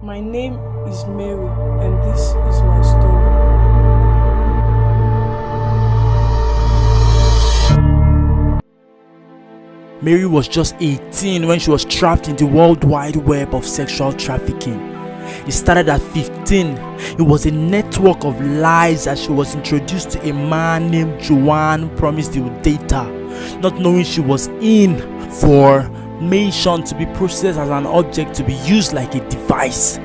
My name is Mary, and this is my story. Mary was just 18 when she was trapped in the world wide web of sexual trafficking. It started at 15. It was a network of lies as she was introduced to a man named Joanne who promised he would date her, not knowing she was in formation to be processed as an object to be used like a device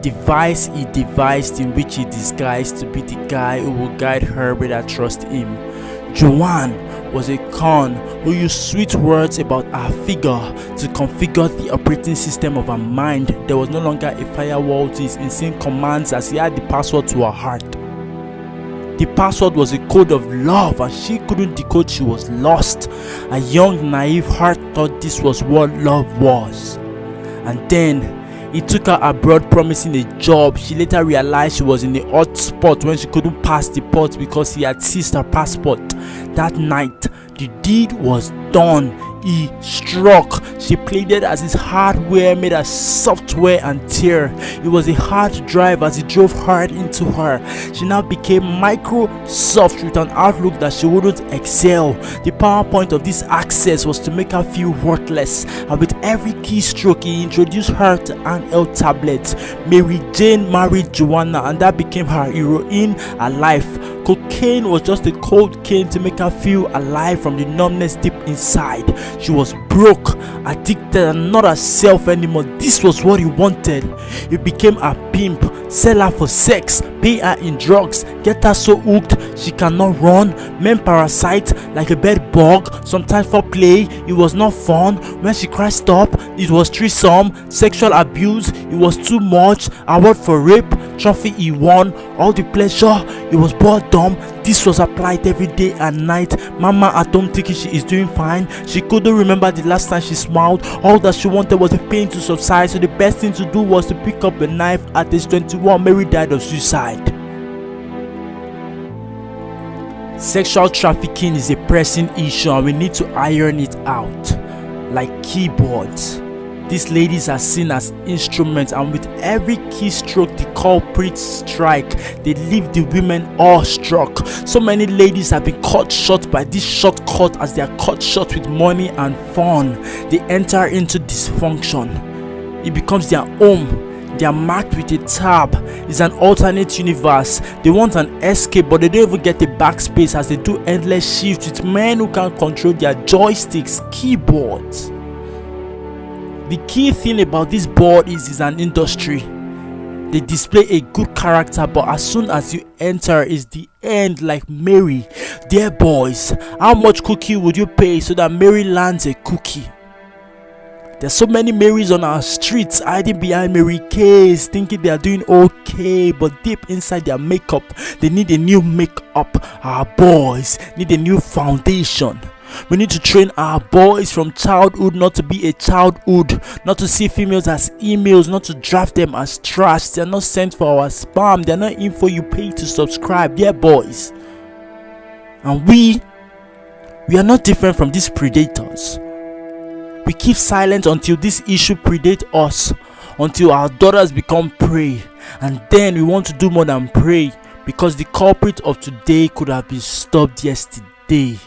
he devised in which he disguised to be the guy who will guide her with her trust him. Joanne was a con who used sweet words about her figure to configure the operating system of her mind. There was no longer a firewall to his insane commands as he had the password to her heart. The password was a code of love and she couldn't decode. She was lost. A young naive heart thought this was what love was. And then he took her abroad promising a job. She later realized she was in a hot spot when she couldn't pass the port because he had seized her passport. That night, the deed was done. He struck. She played it as his hardware made her software and tear. It was a hard drive as he drove hard into her. She now became Microsoft with an outlook that she wouldn't excel. The PowerPoint of this access was to make her feel worthless, and with every keystroke he introduced her to handheld tablets. Mary Jane married Joanna and that became her heroine, her life. Cocaine was just a cold cane to make her feel alive from the numbness deep inside. She was broke, addicted, and not herself anymore. This was what he wanted. He became a pimp, sell her for sex, pay her in drugs, get her so hooked she cannot run. Men parasite like a bed bug. Sometimes for play, it was not fun. When she cried stop, it was threesome. Sexual abuse, it was too much. Award for rape, trophy he won. All the pleasure, it was boredom. This was applied every day and night. Mama at home thinking she is doing fine. She couldn't remember the last time she smiled. All that she wanted was the pain to subside, so the best thing to do was to pick up a knife. At age 21, Mary died of suicide. Sexual trafficking is a pressing issue and we need to iron it out like keyboards. These ladies are seen as instruments, and with every keystroke the culprits strike, they leave the women awestruck. So many ladies have been cut short by this shortcut as they are cut short with money and fun. They enter into dysfunction. It becomes their home. They are marked with a tab. It's an alternate universe. They want an escape, but they don't even get a backspace as they do endless shifts with men who can't control their joysticks, keyboards. The key thing about this board is it's an industry. They display a good character, but as soon as you enter is the end, like Mary. Dear boys, how much cookie would you pay so that Mary lands a cookie? There's so many Marys on our streets hiding behind Mary K's, thinking they are doing okay, but deep inside their makeup, they need a new makeup. Our boys need a new foundation. We need to train our boys from childhood not to be a childhood, not to see females as emails, not to draft them as trash. They're not sent for our spam. They're not info you pay to subscribe. They're boys. And we are not different from these predators. We keep silent until this issue predates us, until our daughters become prey. And then we want to do more than pray, because the culprit of today could have been stopped yesterday.